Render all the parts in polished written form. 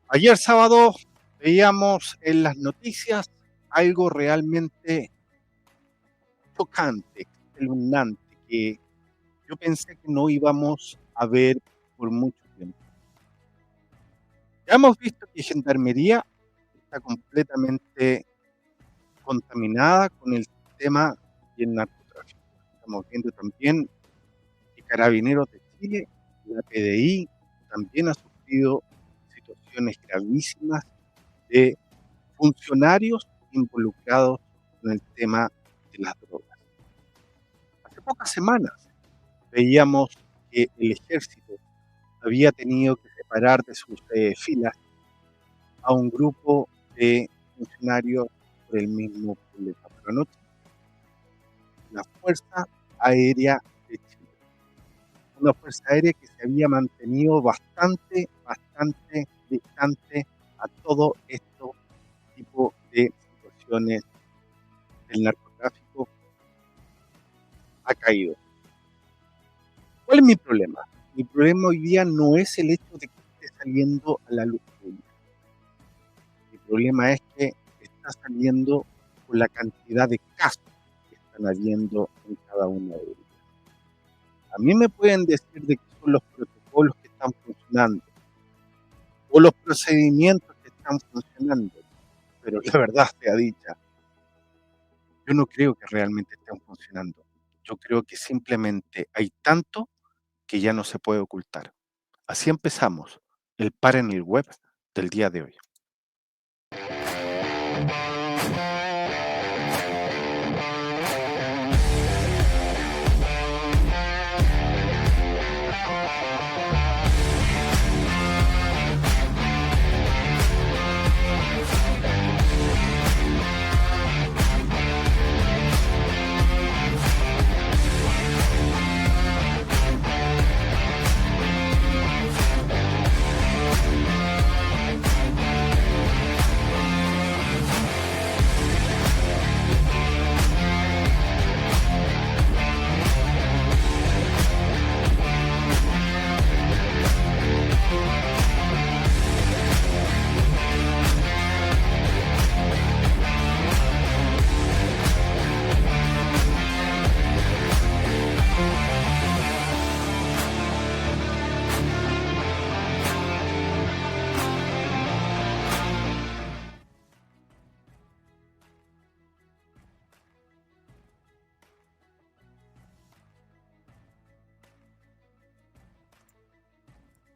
Ayer sábado veíamos en las noticias algo realmente chocante, espeluznante, que yo pensé que no íbamos a ver por mucho tiempo. Ya hemos visto que Gendarmería está completamente contaminada con el tema del narcotráfico. Estamos viendo también que Carabineros de Chile, la PDI, también ha sufrido situaciones gravísimas de funcionarios involucrados en el tema de las drogas. Hace pocas semanas veíamos que el ejército había tenido que separar de sus filas a un grupo de funcionarios por el mismo problema. Pero anoche la Fuerza Aérea de Chile, una Fuerza Aérea que se había mantenido bastante distante a todo este tipo de situaciones del narcotráfico, ha caído. ¿Cuál es mi problema? Mi problema hoy día no es el hecho de que esté saliendo a la luz pública. Mi problema es que está saliendo por la cantidad de casos que están habiendo en cada una de ellas. A mí me pueden decir de que son los protocolos que están funcionando o los procedimientos que están funcionando, pero la verdad sea dicha, yo no creo que realmente estén funcionando. Yo creo que simplemente hay tanto que ya no se puede ocultar. Así empezamos el par en el web del día de hoy.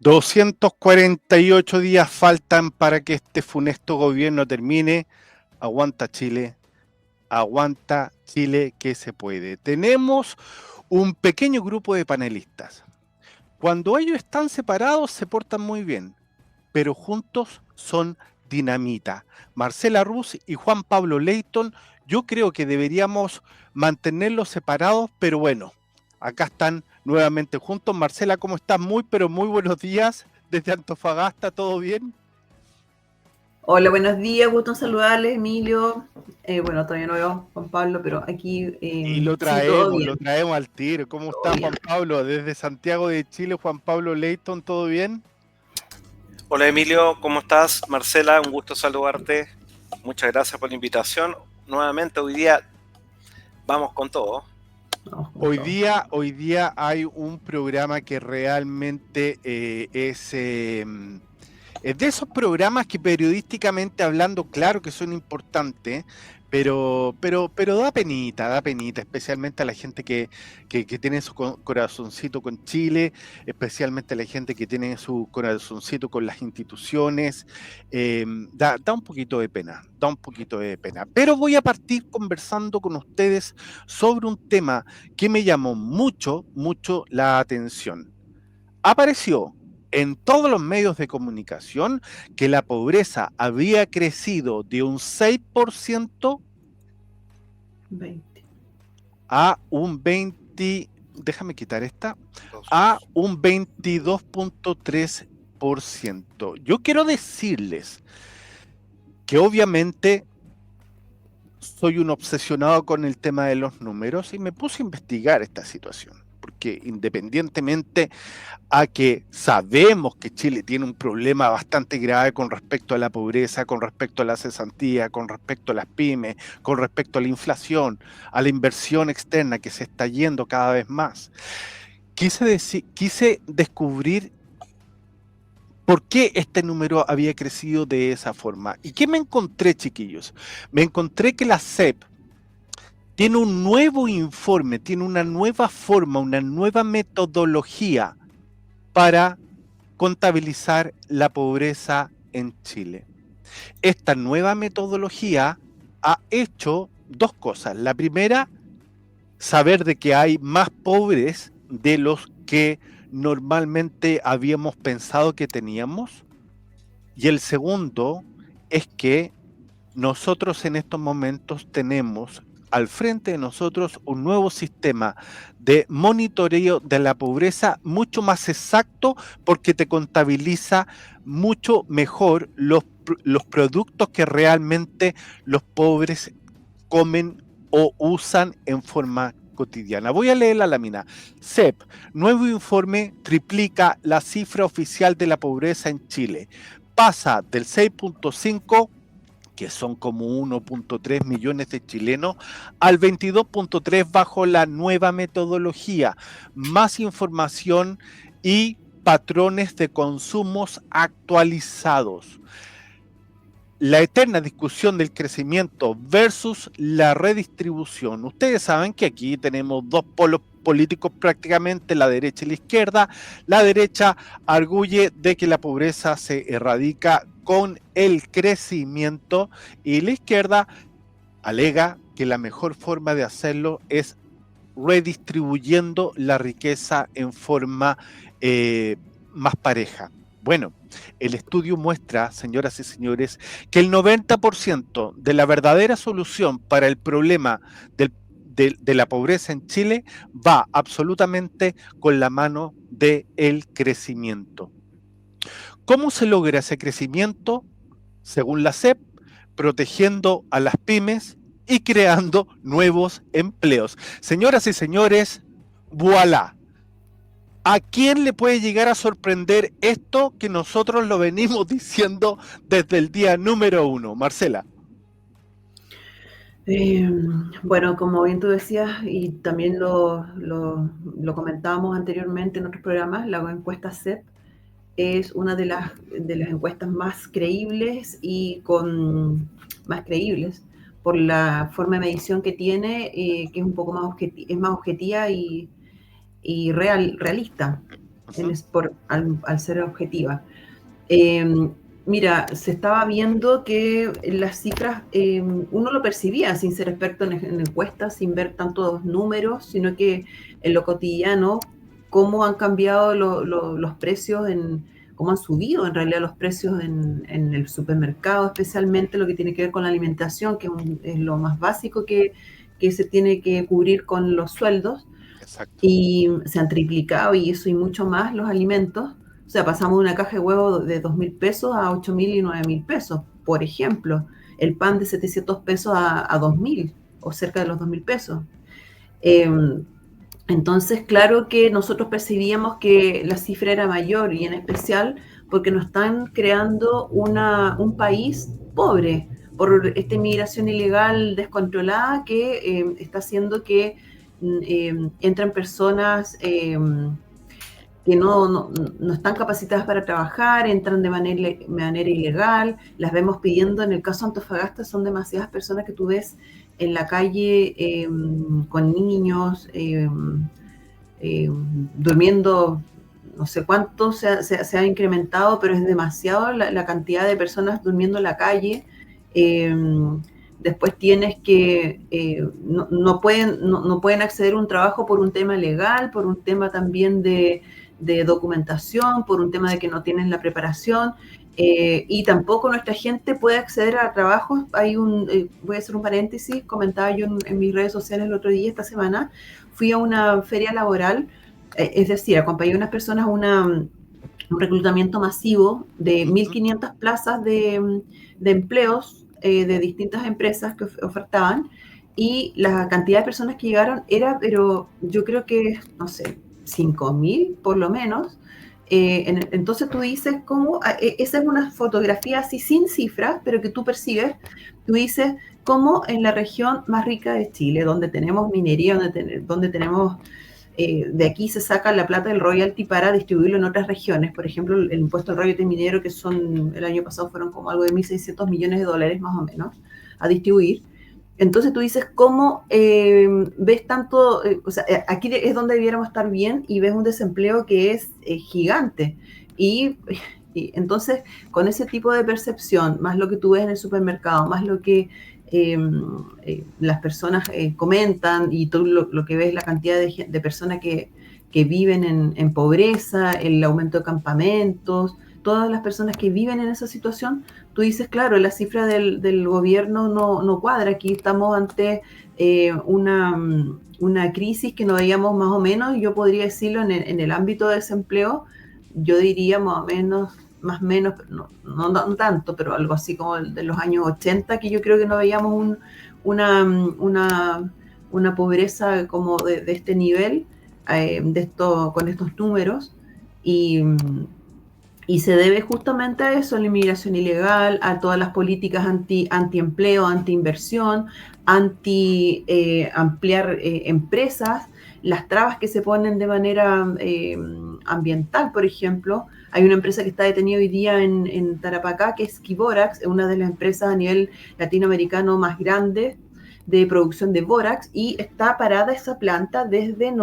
...248 días faltan para que este funesto gobierno termine. Aguanta Chile que se puede. Tenemos un pequeño grupo de panelistas. Cuando ellos están separados se portan muy bien, pero juntos son dinamita. Marcela Rus y Juan Pablo Leighton, yo creo que deberíamos mantenerlos separados, pero bueno, acá están nuevamente juntos. Marcela, ¿cómo estás? Pero muy buenos días desde Antofagasta, ¿todo bien? Hola, buenos días, gusto en saludarles, Emilio. Bueno, todavía no veo a Juan Pablo, pero aquí Y sí, todo bien. lo traemos al tiro. ¿Cómo Todo está bien. Juan Pablo? Desde Santiago de Chile, Juan Pablo Leighton, ¿todo bien? Hola Emilio, ¿cómo estás? Marcela, un gusto saludarte. Muchas gracias por la invitación. Nuevamente hoy día vamos con todo. Vamos con Hoy todo. día hay un programa que realmente es de esos programas que periodísticamente hablando, claro que son importantes, pero da penita, especialmente a la gente que tiene su corazoncito con Chile, especialmente a la gente que tiene su corazoncito con las instituciones. Da un poquito de pena, da un poquito de pena. Pero voy a partir conversando con ustedes sobre un tema que me llamó mucho la atención. Apareció en todos los medios de comunicación que la pobreza había crecido de un 6% 20. a un 20, déjame quitar esta, a un 22.3%. Yo quiero decirles que obviamente soy un obsesionado con el tema de los números y me puse a investigar esta situación. porque independientemente a que sabemos que Chile tiene un problema bastante grave con respecto a la pobreza, con respecto a la cesantía, con respecto a las pymes, con respecto a la inflación, a la inversión externa que se está yendo cada vez más. Quise descubrir por qué este número había crecido de esa forma. ¿Y qué me encontré, chiquillos? Me encontré que la CEP tiene un nuevo informe, tiene una nueva forma, una nueva metodología para contabilizar la pobreza en Chile. Esta nueva metodología ha hecho dos cosas. La primera, saber de que hay más pobres de los que normalmente habíamos pensado que teníamos. Y el segundo es que nosotros en estos momentos tenemos al frente de nosotros un nuevo sistema de monitoreo de la pobreza mucho más exacto, porque te contabiliza mucho mejor los productos que realmente los pobres comen o usan en forma cotidiana. Voy a leer la lámina. CEP, nuevo informe triplica la cifra oficial de la pobreza en Chile. Pasa del 6.5, que son como 1.3 millones de chilenos, al 22.3 bajo la nueva metodología. Más información y patrones de consumos actualizados. La eterna discusión del crecimiento versus la redistribución. Ustedes saben que aquí tenemos dos polos políticos prácticamente, la derecha y la izquierda. La derecha arguye de que la pobreza se erradica con el crecimiento y la izquierda alega que la mejor forma de hacerlo es redistribuyendo la riqueza en forma más pareja. Bueno, el estudio muestra, señoras y señores, que el 90% de la verdadera solución para el problema de la pobreza en Chile va absolutamente con la mano del crecimiento. ¿Cómo se logra ese crecimiento? Según la CEP, protegiendo a las pymes y creando nuevos empleos. Señoras y señores, voilà. ¿A quién le puede llegar a sorprender esto que nosotros lo venimos diciendo desde el día número 1? Marcela. Bueno, como bien tú decías, y también lo comentábamos anteriormente en otros programas, la encuesta CEP es una de las encuestas más creíbles y más creíbles por la forma de medición que tiene, que es un poco más objetiva y realista al ser objetiva. Mira, se estaba viendo que las cifras, uno lo percibía sin ser experto en encuestas, sin ver tantos números, sino que en lo cotidiano, cómo han cambiado los precios, cómo han subido en realidad los precios en el supermercado, especialmente lo que tiene que ver con la alimentación, que es lo más básico que se tiene que cubrir con los sueldos. Exacto. Y se han triplicado y eso y mucho más los alimentos. O sea, pasamos de una caja de huevos de 2.000 pesos a 8.000 y 9.000 pesos, por ejemplo. El pan de 700 pesos a 2.000 o cerca de los 2.000 pesos. Entonces, claro que nosotros percibíamos que la cifra era mayor y en especial porque nos están creando un país pobre por esta inmigración ilegal descontrolada que está haciendo que entran personas que no están capacitadas para trabajar, entran de manera ilegal, las vemos pidiendo. En el caso de Antofagasta son demasiadas personas que tú ves en la calle con niños, durmiendo, no sé cuánto se ha incrementado, pero es demasiado la cantidad de personas durmiendo en la calle. Después tienes que, no pueden acceder a un trabajo por un tema legal, por un tema también de documentación, por un tema de que no tienen la preparación, y tampoco nuestra gente puede acceder a trabajos. Voy a hacer un paréntesis, comentaba yo en mis redes sociales el otro día, esta semana, fui a una feria laboral, es decir, acompañé a unas personas a un reclutamiento masivo de 1.500 plazas de empleos de distintas empresas que ofertaban, y la cantidad de personas que llegaron era, pero yo creo que, no sé, 5.000 por lo menos. Entonces tú dices cómo, esa es una fotografía así sin cifras, pero que tú percibes, tú dices cómo en la región más rica de Chile, donde tenemos minería, donde tenemos, de aquí se saca la plata del royalty para distribuirlo en otras regiones, por ejemplo, el impuesto al royalty minero, que son, el año pasado fueron como algo de 1.600 millones de dólares más o menos, a distribuir. Entonces tú dices, ¿cómo ves tanto? O sea, aquí es donde debiéramos estar bien y ves un desempleo que es gigante. Y, y entonces, con ese tipo de percepción, más lo que tú ves en el supermercado, más lo que las personas comentan y tú lo que ves, la cantidad de personas que viven en pobreza, el aumento de campamentos, todas las personas que viven en esa situación, tú dices, claro, la cifra del gobierno no cuadra. Aquí estamos ante una crisis que no veíamos más o menos, y yo podría decirlo en el ámbito de desempleo, yo diría más o menos, no tanto, pero algo así como de los años 80, que yo creo que no veíamos una, una, una pobreza como de este nivel, con estos números. Y, y se debe justamente a eso, a la inmigración ilegal, a todas las políticas anti-empleo, anti-inversión, ampliar empresas, las trabas que se ponen de manera ambiental, por ejemplo. Hay una empresa que está detenida hoy día en Tarapacá, que es Kiborax, una de las empresas a nivel latinoamericano más grandes de producción de bórax, y está parada esa planta desde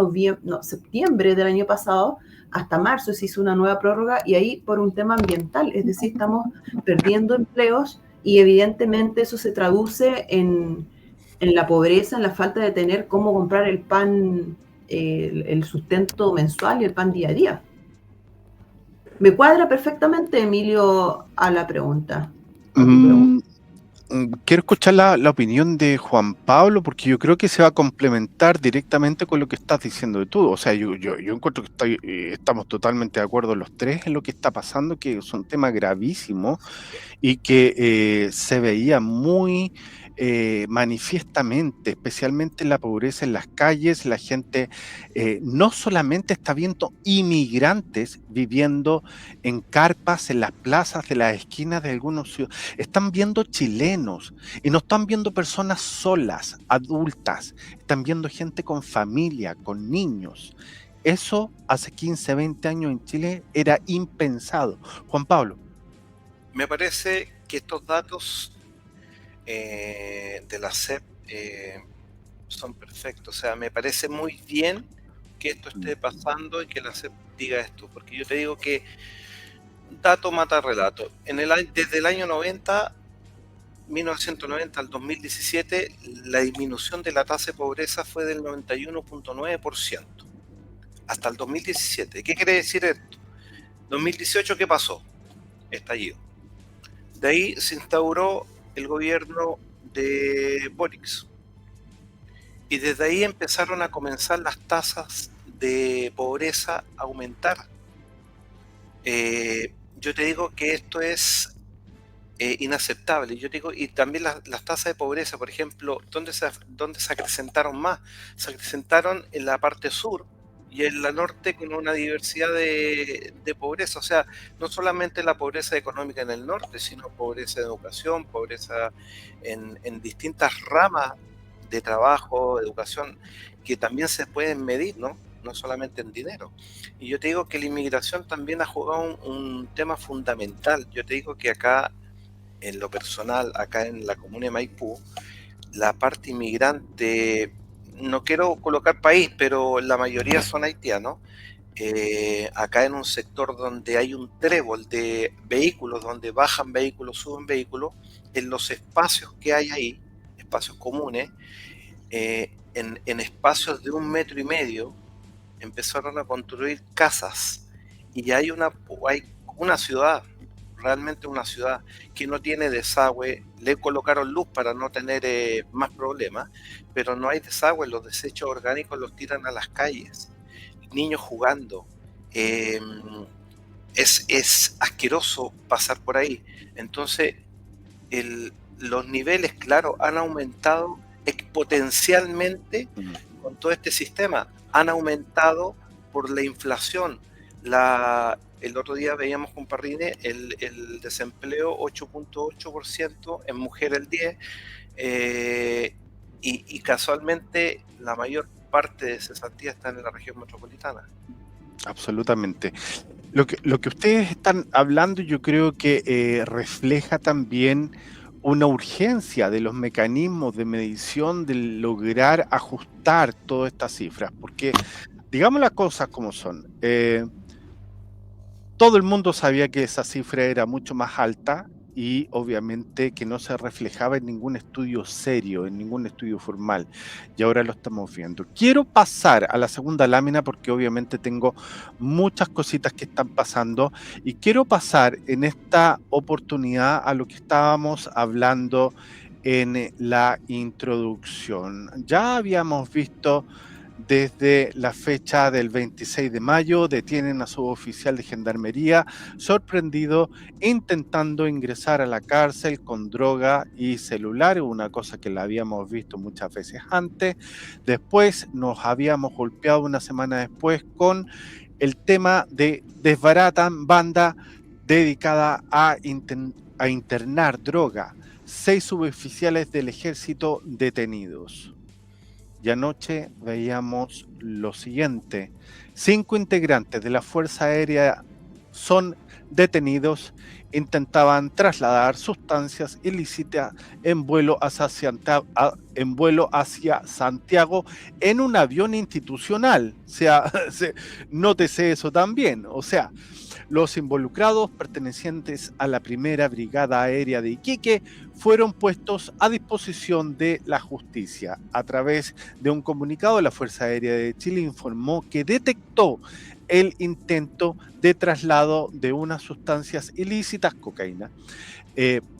septiembre del año pasado hasta marzo. Se hizo una nueva prórroga, y ahí por un tema ambiental, es decir, estamos perdiendo empleos, y evidentemente eso se traduce en la pobreza, en la falta de tener cómo comprar el pan, el sustento mensual y el pan día a día. Me cuadra perfectamente, Emilio, a la pregunta. Quiero escuchar la opinión de Juan Pablo, porque yo creo que se va a complementar directamente con lo que estás diciendo tú. O sea, yo encuentro que estamos totalmente de acuerdo los tres en lo que está pasando, que es un tema gravísimo y que se veía muy manifiestamente, especialmente la pobreza en las calles. La gente no solamente está viendo inmigrantes viviendo en carpas, en las plazas de las esquinas de algunos ciudades, están viendo chilenos, y no están viendo personas solas, adultas, están viendo gente con familia, con niños. Eso hace 15, 20 años en Chile era impensado. Juan Pablo. Me parece que estos datos de la CEP son perfectos. O sea, me parece muy bien que esto esté pasando y que la CEP diga esto, porque yo te digo que dato mata relato. Desde el año 1990 al 2017, la disminución de la tasa de pobreza fue del 91.9%. Hasta el 2017. ¿Qué quiere decir esto? 2018, ¿qué pasó? Estallido. De ahí se instauró el gobierno de Boric. Y desde ahí empezaron a comenzar las tasas de pobreza a aumentar. Yo te digo que esto es inaceptable. Yo digo, y también las tasas de pobreza, por ejemplo, ¿dónde se acrecentaron más? Se acrecentaron en la parte sur y en la norte, con una diversidad de pobreza. O sea, no solamente la pobreza económica en el norte, sino pobreza de educación, pobreza en distintas ramas de trabajo, de educación, que también se pueden medir, ¿no? No solamente en dinero. Y yo te digo que la inmigración también ha jugado un tema fundamental. Yo te digo que acá, en lo personal, acá en la comuna de Maipú, la parte inmigrante, no quiero colocar país, pero la mayoría son haitianos. Acá en un sector donde hay un trébol de vehículos, donde bajan vehículos, suben vehículos, en los espacios que hay ahí, espacios comunes, en espacios de 1,5 metros, empezaron a construir casas, y hay una ciudad, realmente una ciudad, que no tiene desagüe. Le colocaron luz para no tener más problemas, pero no hay desagüe. Los desechos orgánicos los tiran a las calles, niños jugando. Es asqueroso pasar por ahí. Entonces, los niveles, claro, han aumentado exponencialmente con todo este sistema. Han aumentado por la inflación. El otro día veíamos con Parrine el desempleo 8.8%, en mujer el 10%, y casualmente la mayor parte de cesantía está en la región metropolitana. Absolutamente. Lo que ustedes están hablando, yo creo que refleja también una urgencia de los mecanismos de medición, de lograr ajustar todas estas cifras, porque digamos las cosas como son. Todo el mundo sabía que esa cifra era mucho más alta y obviamente que no se reflejaba en ningún estudio serio, en ningún estudio formal. Y ahora lo estamos viendo. Quiero pasar a la segunda lámina porque obviamente tengo muchas cositas que están pasando y quiero pasar en esta oportunidad a lo que estábamos hablando en la introducción. Ya habíamos visto desde la fecha del 26 de mayo, detienen a su oficial de gendarmería sorprendido intentando ingresar a la cárcel con droga y celular, una cosa que la habíamos visto muchas veces antes. Después nos habíamos golpeado una semana después con el tema de desbaratan banda dedicada a internar droga. 6 suboficiales del ejército detenidos. Y anoche veíamos lo siguiente: 5 integrantes de la Fuerza Aérea son detenidos, intentaban trasladar sustancias ilícitas en vuelo hacia Santiago en un avión institucional. O sea, nótese eso también. O sea, los involucrados pertenecientes a la Primera Brigada Aérea de Iquique fueron puestos a disposición de la justicia. A través de un comunicado, la Fuerza Aérea de Chile informó que detectó el intento de traslado de unas sustancias ilícitas, cocaína,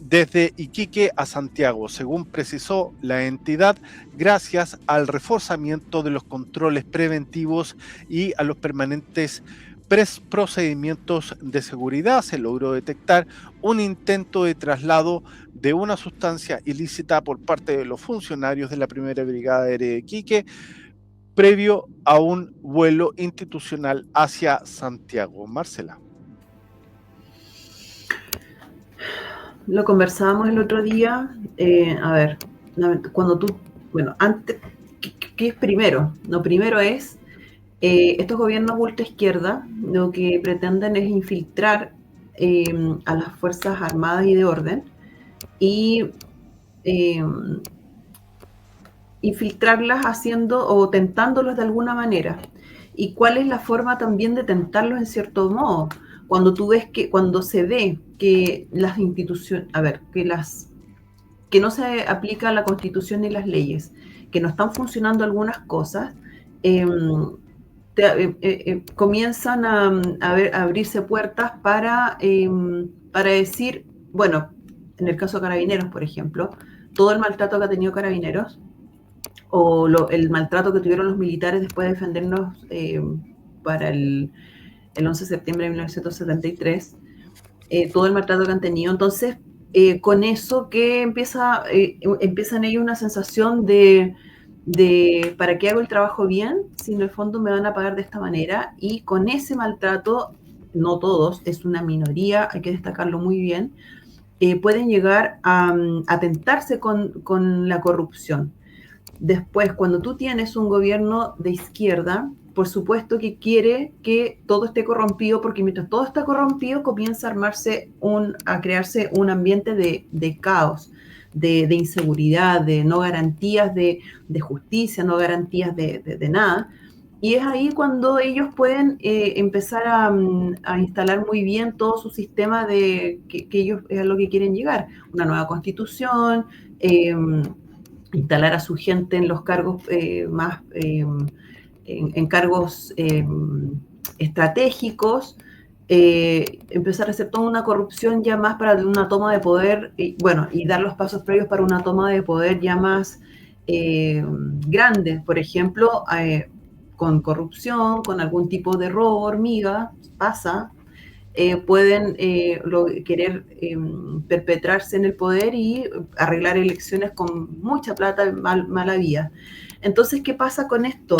desde Iquique a Santiago, según precisó la entidad, gracias al reforzamiento de los controles preventivos y a los permanentes procedimientos de seguridad. Se logró detectar un intento de traslado de una sustancia ilícita por parte de los funcionarios de la Primera Brigada Aérea de Iquique, previo a un vuelo institucional hacia Santiago. Marcela. Lo conversábamos el otro día. A ver, cuando tú, bueno, antes, ¿qué es primero? Lo primero es, estos gobiernos ultra izquierda lo que pretenden es infiltrar a las Fuerzas Armadas y de Orden y infiltrarlas haciendo o tentándolos de alguna manera. ¿Y cuál es la forma también de tentarlos en cierto modo? Cuando tú ves que, cuando se ve que las instituciones, a ver, que no se aplica la Constitución ni las leyes, que no están funcionando algunas cosas, comienzan a abrirse puertas para decir, bueno, en el caso de Carabineros, por ejemplo, todo el maltrato que ha tenido Carabineros, o el maltrato que tuvieron los militares después de defendernos para el 11 de septiembre de 1973, todo el maltrato que han tenido. Entonces, con eso que empiezan ellos una sensación de ¿para qué hago el trabajo bien si en el fondo me van a pagar de esta manera? Y con ese maltrato, no todos, es una minoría, hay que destacarlo muy bien, pueden llegar a tentarse con la corrupción. Después, cuando tú tienes un gobierno de izquierda, por supuesto que quiere que todo esté corrompido, porque mientras todo está corrompido, comienza a crearse un ambiente de caos, de inseguridad, de no garantías de justicia, no garantías de nada. Y es ahí cuando ellos pueden empezar a instalar muy bien todo su sistema que ellos es a lo que quieren llegar. Una nueva constitución, instalar a su gente en los cargos más, en cargos estratégicos, empezar a hacer toda una corrupción ya más para una toma de poder, y dar los pasos previos para una toma de poder ya más grande, por ejemplo, con corrupción, con algún tipo de robo hormiga, pasa, pueden querer perpetrarse en el poder y arreglar elecciones con mucha plata, mala vía. Entonces, ¿qué pasa con esto?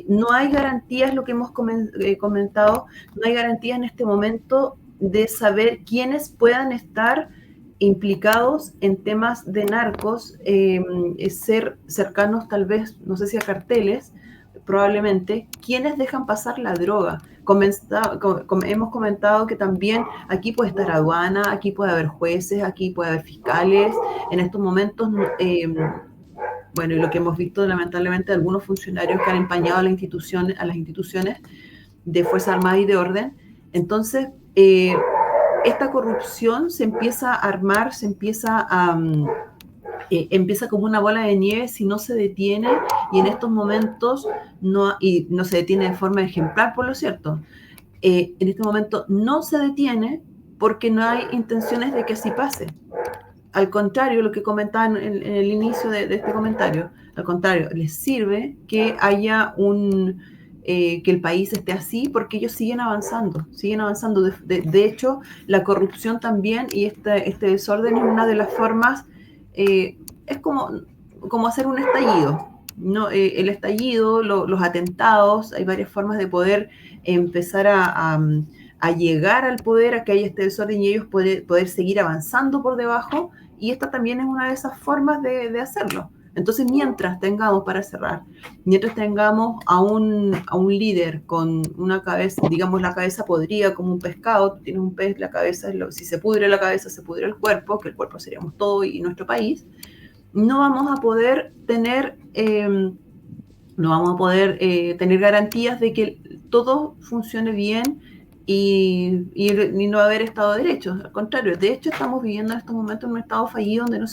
No hay garantías, lo que hemos comentado, no hay garantías en este momento de saber quiénes puedan estar implicados en temas de narcos, ser cercanos tal vez, no sé si a carteles, probablemente, quienes dejan pasar la droga. Hemos comentado que también aquí puede estar aduana, aquí puede haber jueces, aquí puede haber fiscales. En estos momentos, bueno, y lo que hemos visto lamentablemente, algunos funcionarios que han empañado a las instituciones de Fuerzas Armadas y de Orden. Entonces, esta corrupción se empieza a armar, empieza como una bola de nieve si no se detiene, y en estos momentos no se detiene de forma ejemplar, por lo cierto. En este momento no se detiene porque no hay intenciones de que así pase. Al contrario, lo que comentaban en el inicio de este comentario, al contrario, les sirve que haya que el país esté así, porque ellos siguen avanzando. De hecho, la corrupción también y este desorden es una de las formas, es como hacer un estallido, ¿no? El estallido, los atentados, hay varias formas de poder empezar a llegar al poder, a que haya este desorden y ellos poder seguir avanzando por debajo, y esta también es una de esas formas de hacerlo. Entonces, mientras tengamos a un líder con una cabeza, digamos la cabeza podrida como un pescado, tú tienes un pez, la cabeza, si se pudre la cabeza, se pudre el cuerpo, que el cuerpo seríamos todo y nuestro país, no vamos a poder tener garantías de que todo funcione bien y no haber Estado de Derecho. Al contrario, de hecho estamos viviendo en estos momentos en un Estado fallido donde no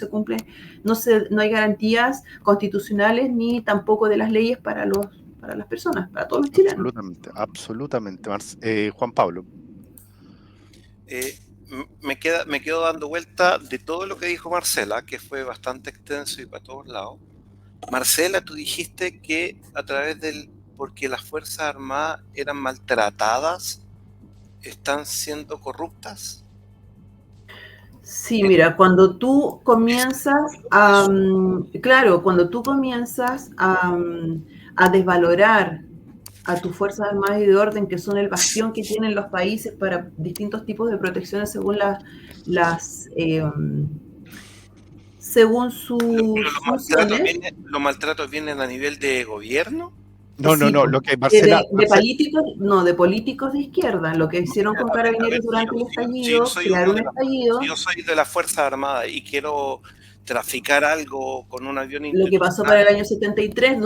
hay garantías constitucionales ni tampoco de las leyes para las personas, para todos los chilenos. Absolutamente. Juan Pablo. Me quedo dando vuelta de todo lo que dijo Marcela, que fue bastante extenso y para todos lados. Marcela, tú dijiste que porque las Fuerzas Armadas eran maltratadas, están siendo corruptas. Sí, mira, cuando tú comienzas a desvalorar a tus Fuerzas Armadas y de Orden, que son el bastión que tienen los países para distintos tipos de protecciones según sus funciones. ¿Los maltratos vienen a nivel de gobierno? No, lo que Marcela... de políticos de izquierda, lo que hicieron con Carabineros durante el estallido, crear un estallido. Si yo soy de las Fuerzas Armadas y quiero traficar algo con un avión lo que pasó para el año 73,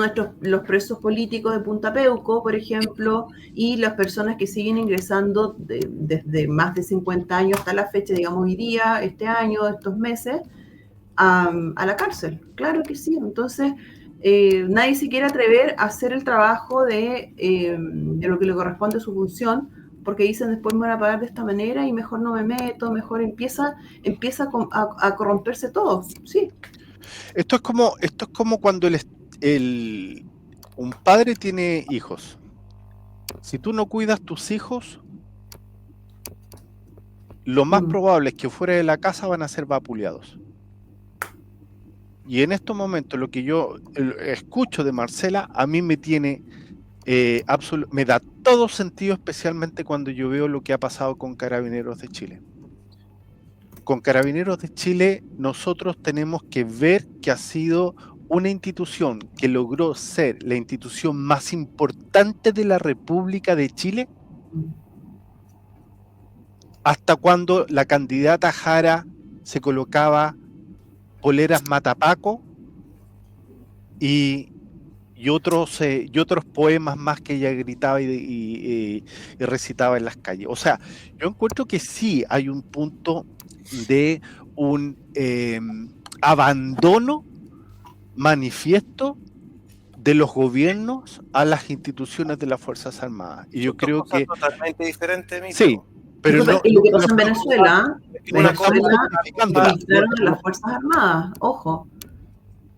los presos políticos de Punta Peuco, por ejemplo, y las personas que siguen ingresando desde más de 50 años hasta la fecha, digamos hoy día, este año, estos meses, a la cárcel. Claro que sí. Entonces, nadie se quiere atrever a hacer el trabajo de lo que le corresponde a su función, porque dicen después me van a pagar de esta manera y mejor no me meto, mejor empieza a corromperse todo. Sí. Esto es como cuando un padre tiene hijos. Si tú no cuidas tus hijos, lo más probable es que fuera de la casa van a ser vapuleados. Y en estos momentos lo que yo escucho de Marcela, a mí me tiene me da todo sentido, especialmente cuando yo veo lo que ha pasado con Carabineros de Chile. Con Carabineros de Chile nosotros tenemos que ver que ha sido una institución que logró ser la institución más importante de la República de Chile, hasta cuando la candidata Jara se colocaba poleras matapaco y otros poemas más que ella gritaba y recitaba en las calles. O sea, yo encuentro que sí hay un punto de un abandono manifiesto de los gobiernos a las instituciones de las Fuerzas Armadas. Y yo creo que... totalmente diferente, sí, pero lo que pasó en Venezuela, las Fuerzas Armadas, ojo.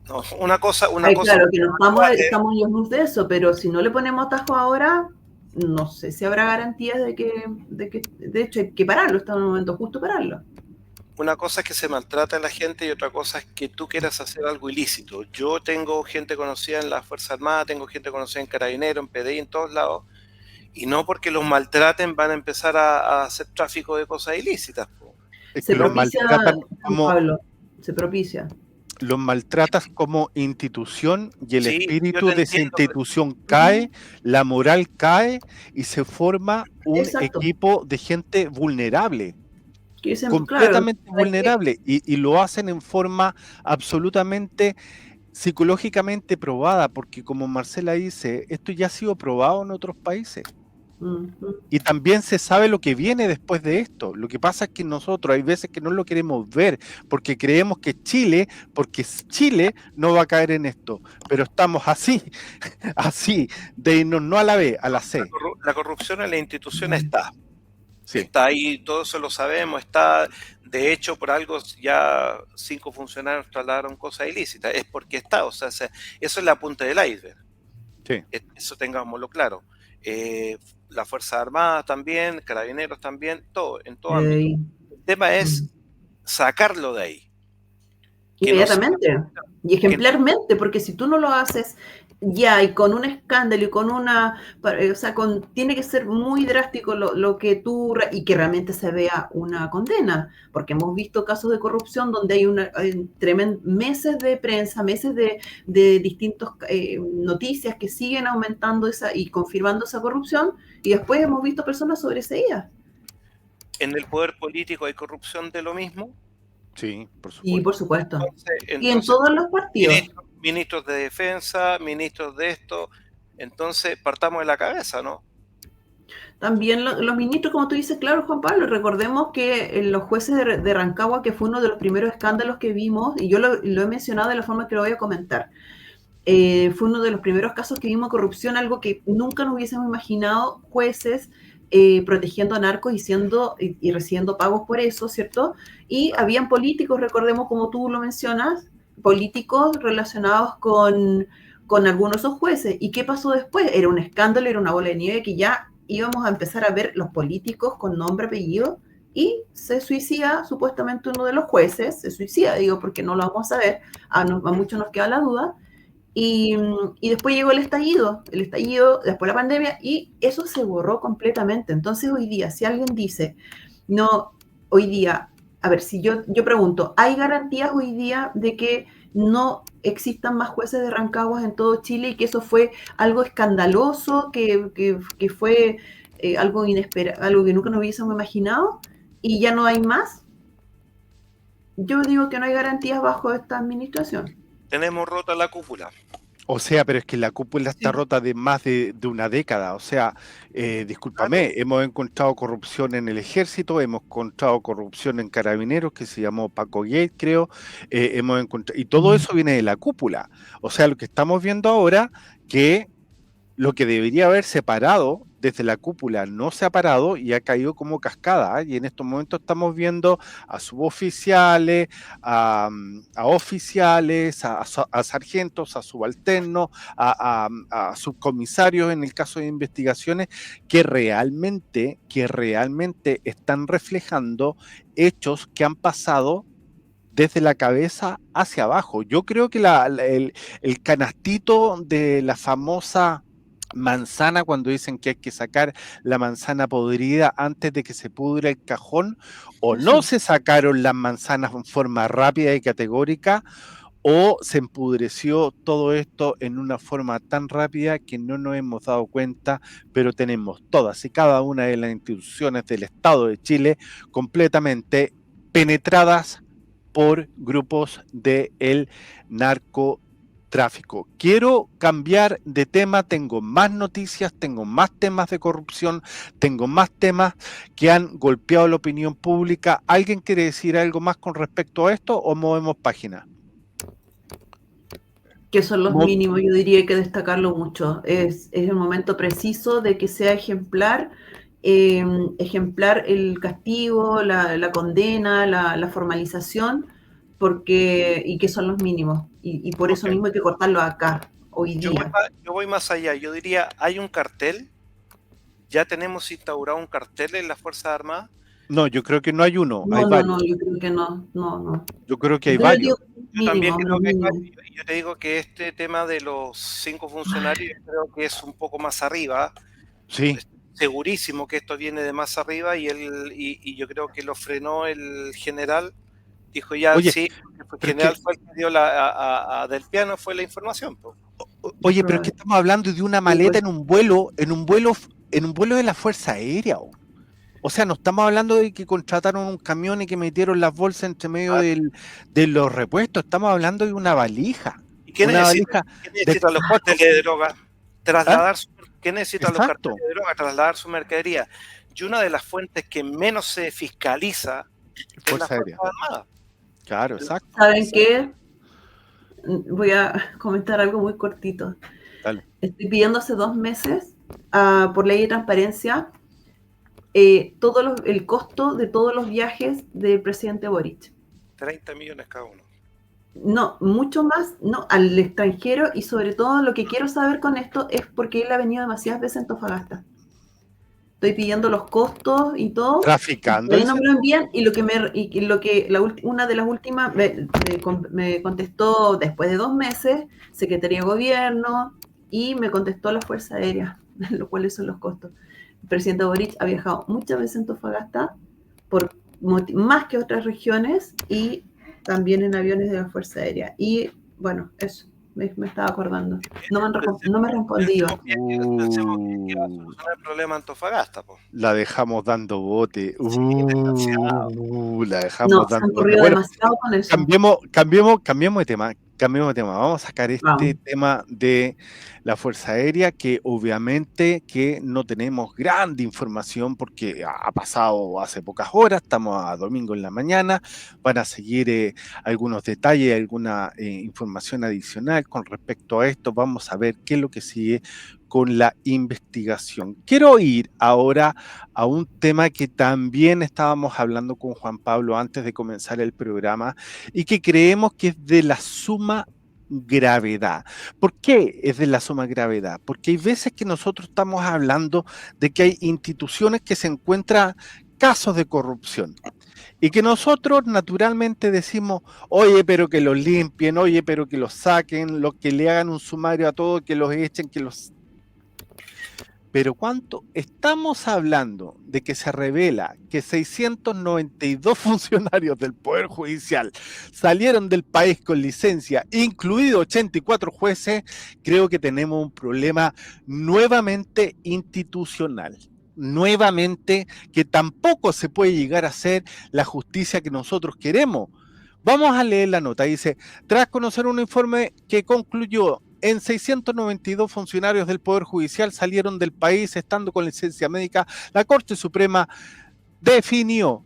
No, una cosa. Claro, que no estamos en los luz de eso, pero si no le ponemos atajo ahora, no sé si habrá garantías de que de hecho hay que pararlo, está en un momento justo pararlo. Una cosa es que se maltrata a la gente y otra cosa es que tú quieras hacer algo ilícito. Yo tengo gente conocida en la Fuerza Armada, tengo gente conocida en Carabineros, en PDI, en todos lados, y no porque los maltraten van a empezar a hacer tráfico de cosas ilícitas. Es Se que los propicia, maltratan Juan como, Pablo, se propicia. los maltratas como institución y el Sí, yo espíritu te de esa entiendo. institución cae, la moral cae y se forma un Exacto. equipo de gente vulnerable, Que dicen, claro, completamente vulnerable, y lo hacen en forma absolutamente psicológicamente probada, porque como Marcela dice, esto ya ha sido probado en otros países. Y también se sabe lo que viene después de esto. Lo que pasa es que nosotros hay veces que no lo queremos ver porque creemos que porque Chile no va a caer en esto, pero estamos así, así, de irnos no a la B, a la C. La corrupción en la institución está. Sí. Está ahí, todos eso lo sabemos, está, de hecho, por algo ya 5 funcionarios trasladaron cosas ilícitas, es porque está, o sea, eso es la punta del iceberg, Sí. eso tengámoslo claro. La Fuerza Armada también, Carabineros también, todo, en todo ámbito. El tema es sacarlo de ahí. Inmediatamente y ejemplarmente, porque si tú no lo haces ya y con un escándalo y con una, o sea, tiene que ser muy drástico lo que tú, y que realmente se vea una condena, porque hemos visto casos de corrupción donde hay meses de prensa, meses de distintas noticias que siguen aumentando y confirmando esa corrupción, y después hemos visto personas sobreseídas. ¿En el poder político hay corrupción de lo mismo? Sí, por supuesto. Y por supuesto. Entonces, y en todos los partidos. Ministros de defensa, ministros de esto, entonces partamos de la cabeza, ¿no? También los ministros, como tú dices, claro, Juan Pablo, recordemos que los jueces de Rancagua, que fue uno de los primeros escándalos que vimos, y yo lo he mencionado de la forma que lo voy a comentar, fue uno de los primeros casos que vimos corrupción, algo que nunca nos hubiésemos imaginado, jueces protegiendo a narcos y recibiendo pagos por eso, ¿cierto? Y habían políticos, recordemos como tú lo mencionas, políticos relacionados con algunos de esos jueces. ¿Y qué pasó después? Era un escándalo, era una bola de nieve que ya íbamos a empezar a ver los políticos con nombre, apellido, y se suicida supuestamente uno de los jueces, se suicida, digo, porque no lo vamos a ver, a muchos nos queda la duda, y después llegó el estallido, después la pandemia, y eso se borró completamente. Entonces hoy día, si alguien dice, no, hoy día, a ver, si yo pregunto, ¿hay garantías hoy día de que no existan más jueces de Rancagua en todo Chile y que eso fue algo escandaloso, que fue algo inesperado, algo que nunca nos hubiésemos imaginado y ya no hay más? Yo digo que no hay garantías bajo esta administración. Tenemos rota la cúpula. O sea, pero es que la cúpula está rota de más de una década. O sea, discúlpame, hemos encontrado corrupción en el ejército, hemos encontrado corrupción en Carabineros, que se llamó Paco Gate, creo, hemos encontrado, y todo eso viene de la cúpula. O sea, lo que estamos viendo ahora, que lo que debería haber separado desde la cúpula no se ha parado y ha caído como cascada, y en estos momentos estamos viendo a suboficiales, a oficiales, a sargentos, a subalternos, a subcomisarios en el caso de investigaciones que realmente están reflejando hechos que han pasado desde la cabeza hacia abajo. Yo creo que el canastito de la famosa manzana, cuando dicen que hay que sacar la manzana podrida antes de que se pudra el cajón, o no se sacaron las manzanas en forma rápida y categórica, o se empudreció todo esto en una forma tan rápida que no nos hemos dado cuenta, pero tenemos todas y cada una de las instituciones del Estado de Chile completamente penetradas por grupos del narcotráfico. Quiero cambiar de tema, tengo más noticias, tengo más temas de corrupción, tengo más temas que han golpeado la opinión pública. ¿Alguien quiere decir algo más con respecto a esto o movemos página? Que son los mínimos, yo diría que hay que destacarlo mucho. Es el momento preciso de que sea ejemplar el castigo, la condena, la formalización, y que son los mínimos. Y por eso mismo hay que cortarlo acá, hoy día. Yo voy más allá, yo diría, hay un cartel ¿Ya tenemos instaurado un cartel en las Fuerzas Armadas? No, yo creo que no hay uno, hay No, no, no, varios. yo creo que no, no, no. Yo creo que hay Yo le varios. digo Yo también mínimo, creo que hay mínimo. varios. Yo te digo que este tema de los 5 funcionarios yo creo que es un poco más arriba. Sí. Segurísimo que esto viene de más arriba y yo creo que lo frenó el general. Dijo ya, Oye, sí, el pero es general que, fue el que dio a Del Piano fue la información. Po. oye, pero es que estamos hablando de una Sí, maleta pues. en un vuelo de la Fuerza Aérea. O sea, no estamos hablando de que contrataron un camión y que metieron las bolsas entre medio Ah, de los repuestos. Estamos hablando de una valija. ¿Y qué Una necesitan? valija ¿Qué de... necesitan los carteles de droga? ¿Ah? ¿Qué necesitan los Exacto. carteles de droga? Trasladar su mercadería. Y una de las fuentes que menos se fiscaliza es la Fuerza Fuerza Aérea. Armada. Claro, exacto. ¿Saben qué? Voy a comentar algo muy cortito. Dale. Estoy pidiendo hace 2 meses, por ley de transparencia, el costo de todos los viajes del presidente Boric. 30 millones cada uno. No, mucho más, no, al extranjero, y sobre todo lo que quiero saber con esto es porque él ha venido demasiadas veces a Antofagasta. Estoy pidiendo los costos y todo. Traficando. Ahí no me lo envían y una de las últimas me contestó después de 2 meses, Secretaría de Gobierno, y me contestó la Fuerza Aérea, lo cuales son los costos. El presidente Boric ha viajado muchas veces a Antofagasta, más que otras regiones, y también en aviones de la Fuerza Aérea. Y bueno, eso, me estaba acordando. No me han respondido. Pensemos que va a solucionar el problema Antofagasta. Po. La dejamos dando bote. Sí, desgraciado. La No, dejamos se dando han bote. corrido Bueno, demasiado con eso. cambiemos de tema. Cambiemos de tema. Vamos a sacar este tema de la Fuerza Aérea, que obviamente que no tenemos grande información porque ha pasado hace pocas horas, estamos a domingo en la mañana, van a seguir algunos detalles, alguna información adicional con respecto a esto. Vamos a ver qué es lo que sigue con la investigación. Quiero ir ahora a un tema que también estábamos hablando con Juan Pablo antes de comenzar el programa y que creemos que es de la suma gravedad. ¿Por qué es de la suma gravedad? Porque hay veces que nosotros estamos hablando de que hay instituciones que se encuentran casos de corrupción y que nosotros naturalmente decimos, oye, pero que los limpien, oye, pero que los saquen, que le hagan un sumario a todo, que los echen, que los... Pero ¿cuánto? Estamos hablando de que se revela que 692 funcionarios del Poder Judicial salieron del país con licencia, incluidos 84 jueces. Creo que tenemos un problema nuevamente institucional. Nuevamente, que tampoco se puede llegar a hacer la justicia que nosotros queremos. Vamos a leer la nota. Dice, tras conocer un informe que concluyó en 692 funcionarios del Poder Judicial salieron del país estando con licencia médica, la Corte Suprema definió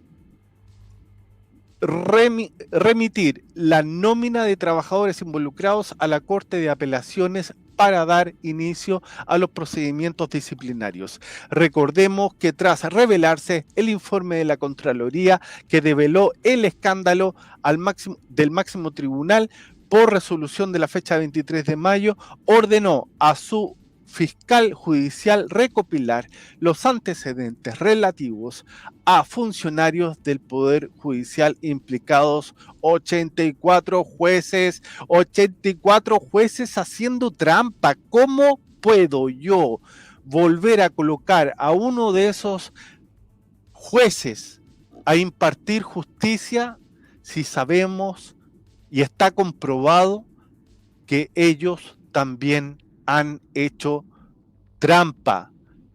remitir la nómina de trabajadores involucrados a la Corte de Apelaciones para dar inicio a los procedimientos disciplinarios. Recordemos que tras revelarse el informe de la Contraloría que develó el escándalo del máximo tribunal, por resolución de la fecha 23 de mayo, ordenó a su fiscal judicial recopilar los antecedentes relativos a funcionarios del Poder Judicial implicados, 84 jueces haciendo trampa. ¿Cómo puedo yo volver a colocar a uno de esos jueces a impartir justicia si sabemos y está comprobado que ellos también han hecho trampa?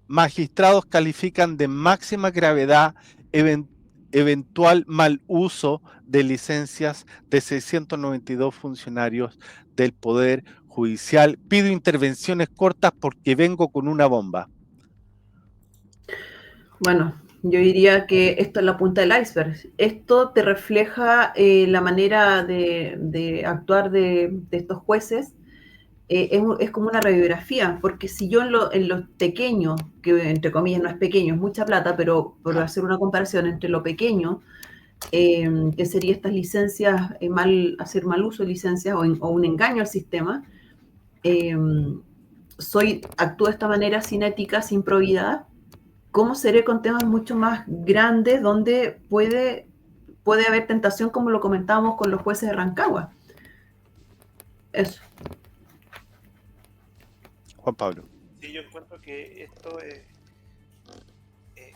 Magistrados califican de máxima gravedad eventual mal uso de licencias de 692 funcionarios del Poder Judicial. Pido intervenciones cortas porque vengo con una bomba. Bueno, yo diría que esto es la punta del iceberg. Esto te refleja la manera de actuar de estos jueces. Es como una radiografía, porque si yo en lo pequeño, que entre comillas no es pequeño, es mucha plata, pero por hacer una comparación entre lo pequeño, que sería estas licencias, hacer mal uso de licencias o un engaño al sistema, actúo de esta manera sin ética, sin probidad, ¿cómo seré con temas mucho más grandes donde puede haber tentación, como lo comentábamos con los jueces de Rancagua? Eso. Juan Pablo. Sí, yo encuentro que esto es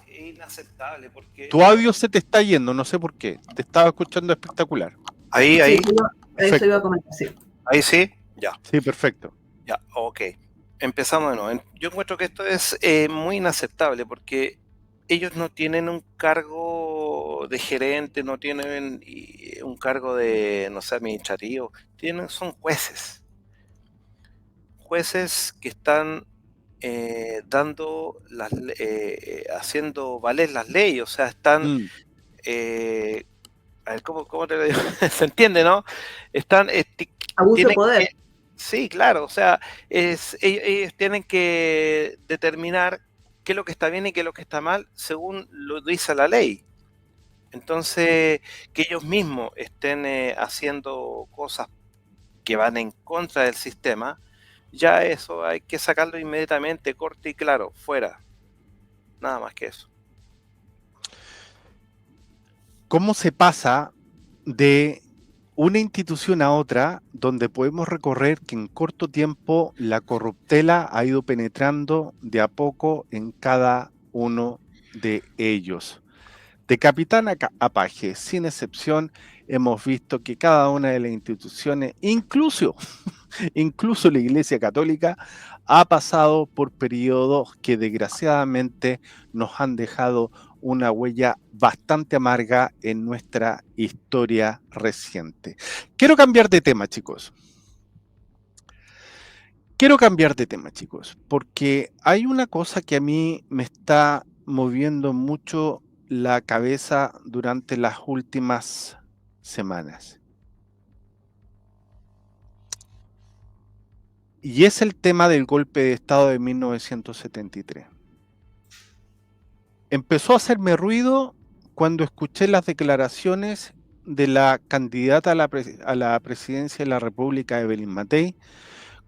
inaceptable porque... Tu audio se te está yendo, no sé por qué. Te estaba escuchando espectacular. Ahí, Sí, ahí, eso Perfecto. iba a comentar, sí. ahí sí, ya. Sí, perfecto. Ya, ok. Empezamos de nuevo. Yo encuentro que esto es muy inaceptable porque ellos no tienen un cargo de gerente, no tienen un cargo de, no sé, administrativo. Son jueces. Jueces que están haciendo valer las leyes, o sea, están... Mm. A ver, ¿cómo te lo digo? Se entiende, ¿no? Están... Abuso de tienen poder. Sí, claro, o sea, ellos tienen que determinar qué es lo que está bien y qué es lo que está mal según lo dice la ley. Entonces, que ellos mismos estén haciendo cosas que van en contra del sistema, ya eso hay que sacarlo inmediatamente, corte y claro, fuera. Nada más que eso. ¿Cómo se pasa de una institución a otra donde podemos recorrer que en corto tiempo la corruptela ha ido penetrando de a poco en cada uno de ellos? De capitán a paje, sin excepción, hemos visto que cada una de las instituciones, incluso la Iglesia Católica, ha pasado por periodos que desgraciadamente nos han dejado una huella bastante amarga en nuestra historia reciente. Quiero cambiar de tema, chicos. Porque hay una cosa que a mí me está moviendo mucho la cabeza durante las últimas semanas. Y es el tema del golpe de Estado de 1973. Empezó a hacerme ruido cuando escuché las declaraciones de la candidata a la presidencia de la República, Evelyn Matei,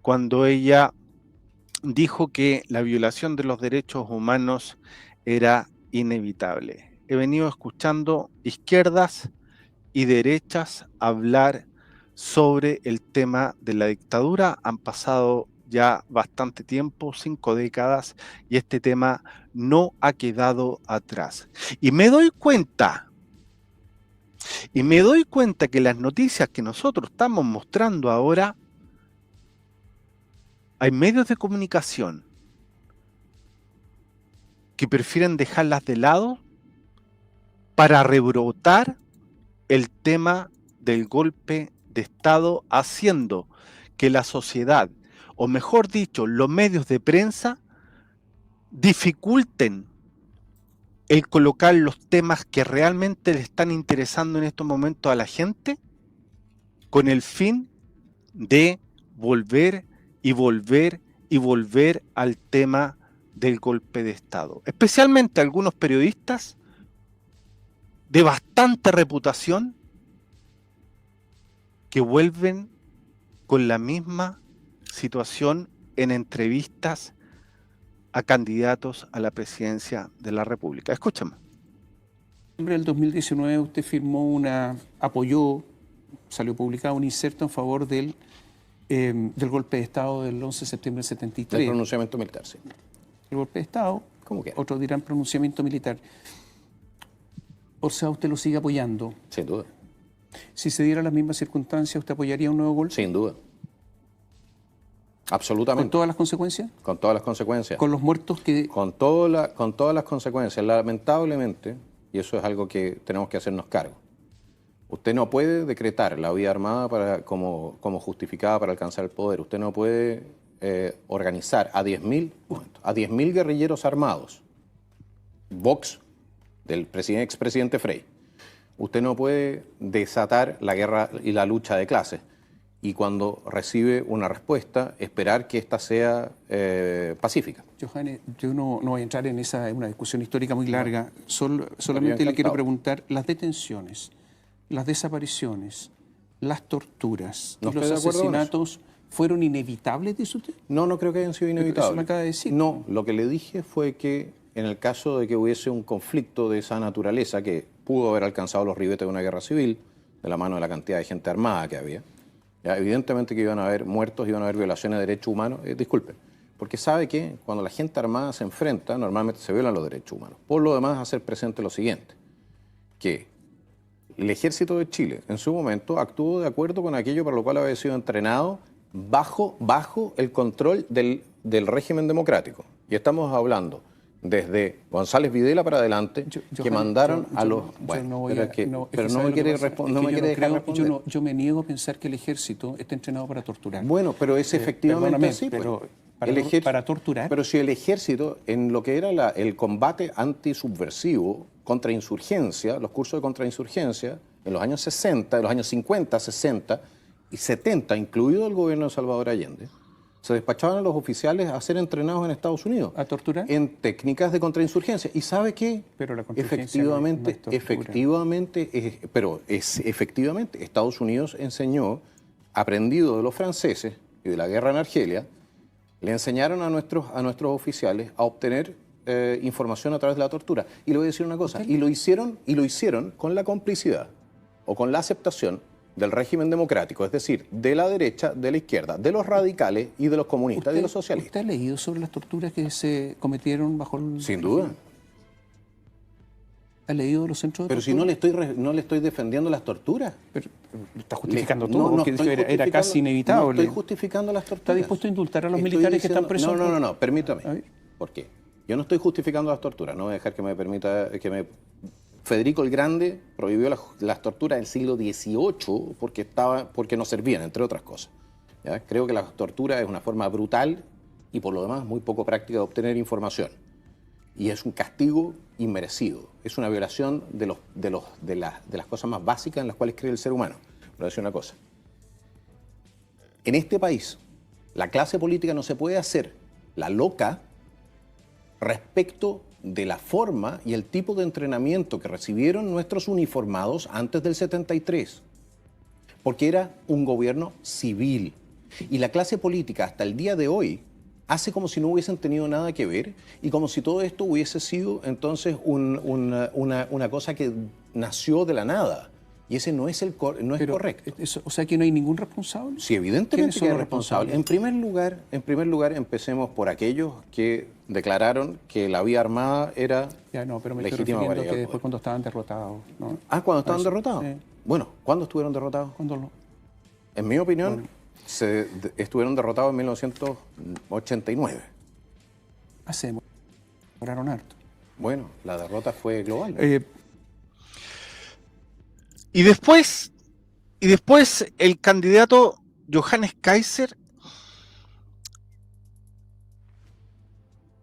cuando ella dijo que la violación de los derechos humanos era inevitable. He venido escuchando izquierdas y derechas hablar sobre el tema de la dictadura. Han pasado ya bastante tiempo, 5 décadas, y este tema no ha quedado atrás. Y me doy cuenta que las noticias que nosotros estamos mostrando ahora, hay medios de comunicación que prefieren dejarlas de lado para rebrotar el tema del golpe de Estado, haciendo que la sociedad, o mejor dicho, los medios de prensa, dificulten el colocar los temas que realmente le están interesando en estos momentos a la gente, con el fin de volver y volver y volver al tema del golpe de Estado. Especialmente algunos periodistas de bastante reputación que vuelven con la misma situación en entrevistas a candidatos a la presidencia de la República. Escúchame. En noviembre del 2019 usted apoyó, salió publicado un inserto en favor del golpe de Estado del 11 de septiembre del 73. El pronunciamiento militar, sí. El golpe de Estado, ¿Cómo que? otros dirán pronunciamiento militar. O sea, usted lo sigue apoyando. Sin duda. Si se diera las mismas circunstancias, ¿usted apoyaría un nuevo golpe? Sin duda. Absolutamente. ¿Con todas las consecuencias? Con todas las consecuencias. ¿Con los muertos que...? Con todas las consecuencias. Lamentablemente, y eso es algo que tenemos que hacernos cargo, usted no puede decretar la vía armada como justificada para alcanzar el poder. Usted no puede organizar a 10.000 guerrilleros armados, Vox, del expresidente Frei. Usted no puede desatar la guerra y la lucha de clases y cuando recibe una respuesta esperar que ésta sea pacífica. Johannes, yo no voy a entrar en una discusión histórica muy larga. Solamente le quiero preguntar, las detenciones, las desapariciones, las torturas y los asesinatos ¿fueron inevitables, dice usted? No creo que hayan sido inevitables. Eso me acaba de decir. No, lo que le dije fue que en el caso de que hubiese un conflicto de esa naturaleza que pudo haber alcanzado los ribetes de una guerra civil, de la mano de la cantidad de gente armada que había, ya, evidentemente que iban a haber muertos, iban a haber violaciones de derechos humanos, disculpen, porque sabe que cuando la gente armada se enfrenta, normalmente se violan los derechos humanos. Por lo demás, hacer presente lo siguiente, que el ejército de Chile en su momento actuó de acuerdo con aquello para lo cual había sido entrenado bajo el control del régimen democrático. Y estamos hablando desde González Videla para adelante, que mandaron a los... Bueno, pero no me quiere dejar responder. Yo me niego a pensar que el ejército está entrenado para torturar. Bueno, pero es efectivamente así. Pero para torturar. Pero si el ejército, en lo que era el combate antisubversivo, contrainsurgencia, los cursos de contrainsurgencia, en los años 60, en los años 50, 60 y 70, incluido el gobierno de Salvador Allende, se despachaban a los oficiales a ser entrenados en Estados Unidos. ¿A torturar? En técnicas de contrainsurgencia. ¿Y sabe qué? Pero la efectivamente, Estados Unidos enseñó, aprendido de los franceses y de la guerra en Argelia, le enseñaron a nuestros oficiales a obtener información a través de la tortura. Y le voy a decir una cosa, y lo hicieron con la complicidad o con la aceptación del régimen democrático, es decir, de la derecha, de la izquierda, de los radicales y de los comunistas y de los socialistas. ¿Usted ha leído sobre las torturas que se cometieron bajo el... Sin duda. ¿Ha leído los centros de tortura? Pero si no le estoy defendiendo las torturas. Pero está justificando todo, porque era casi inevitable. No estoy justificando las torturas. ¿Está dispuesto a indultar a los militares que están presos? No, permítame. ¿Por qué? Yo no estoy justificando las torturas, no voy a dejar que me permita... Federico el Grande prohibió las torturas del siglo XVIII porque no servían, entre otras cosas. ¿Ya? Creo que la tortura es una forma brutal y por lo demás muy poco práctica de obtener información. Y es un castigo inmerecido. Es una violación de las cosas más básicas en las cuales cree el ser humano. Pero voy a decir una cosa. En este país, la clase política no se puede hacer la loca respecto de la forma y el tipo de entrenamiento que recibieron nuestros uniformados antes del 73, porque era un gobierno civil. Y la clase política hasta el día de hoy hace como si no hubiesen tenido nada que ver y como si todo esto hubiese sido entonces una cosa que nació de la nada. Y ese no es correcto. O sea que no hay ningún responsable. Sí, evidentemente que hay responsables. En primer lugar, empecemos por aquellos que declararon que la vía armada era pero me legítima estoy para refiriendo que después cuando estaban derrotados. ¿No? ¿Cuando estaban derrotados? Sí. Bueno, ¿cuándo estuvieron derrotados? En mi opinión, estuvieron derrotados en 1989. Lograron harto. Bueno, la derrota fue global. Y después el candidato Johannes Kaiser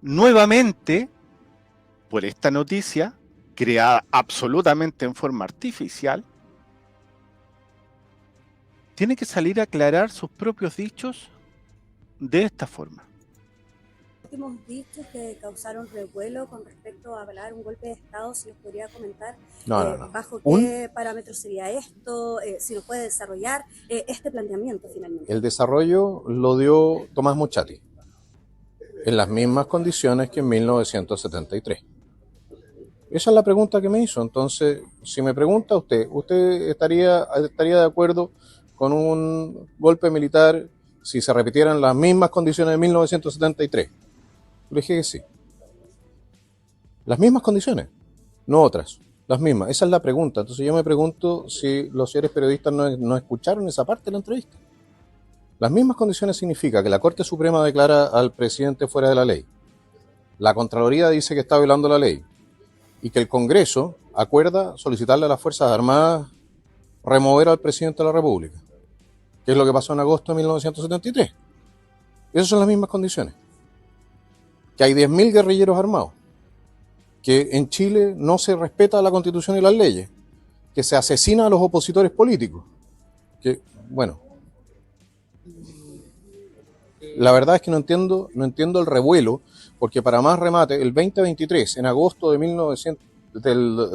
nuevamente, por esta noticia, creada absolutamente en forma artificial, tiene que salir a aclarar sus propios dichos de esta forma. Últimos dichos que causaron revuelo con respecto a hablar un golpe de Estado, si nos podría comentar bajo qué parámetros sería esto, si nos puede desarrollar este planteamiento finalmente. El desarrollo lo dio Tomás Mochati, en las mismas condiciones que en 1973. Esa es la pregunta que me hizo. Entonces, si me pregunta ¿usted estaría de acuerdo con un golpe militar si se repitieran las mismas condiciones de 1973? Le dije que sí. Las mismas condiciones, no otras, las mismas. Esa es la pregunta. Entonces yo me pregunto si los señores periodistas no escucharon esa parte de la entrevista. Las mismas condiciones significa que la Corte Suprema declara al presidente fuera de la ley. La Contraloría dice que está violando la ley. Y que el Congreso acuerda solicitarle a las Fuerzas Armadas remover al presidente de la República. Que es lo que pasó en agosto de 1973. Esas son las mismas condiciones. Que hay 10.000 guerrilleros armados, que en Chile no se respeta la Constitución y las leyes, que se asesina a los opositores políticos, que, bueno, la verdad es que no entiendo el revuelo, porque para más remate, el 2023, en agosto del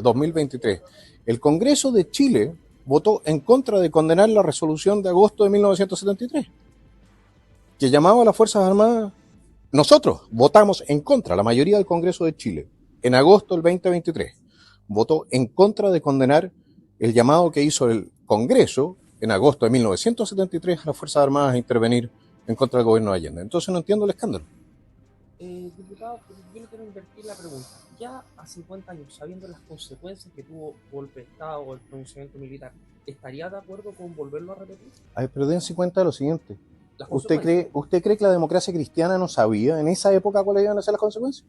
2023, el Congreso de Chile votó en contra de condenar la resolución de agosto de 1973, que llamaba a las Fuerzas Armadas nosotros votamos en contra, la mayoría del Congreso de Chile, en agosto del 2023, votó en contra de condenar el llamado que hizo el Congreso en agosto de 1973 a las Fuerzas Armadas a intervenir en contra del gobierno de Allende. Entonces no entiendo el escándalo. Diputado, yo le quiero invertir la pregunta. Ya a 50 años, sabiendo las consecuencias que tuvo golpe de Estado o el pronunciamiento militar, ¿estaría de acuerdo con volverlo a repetir? A ver, pero dense cuenta de lo siguiente. ¿Usted cree que la democracia cristiana no sabía en esa época cuáles iban a ser las consecuencias?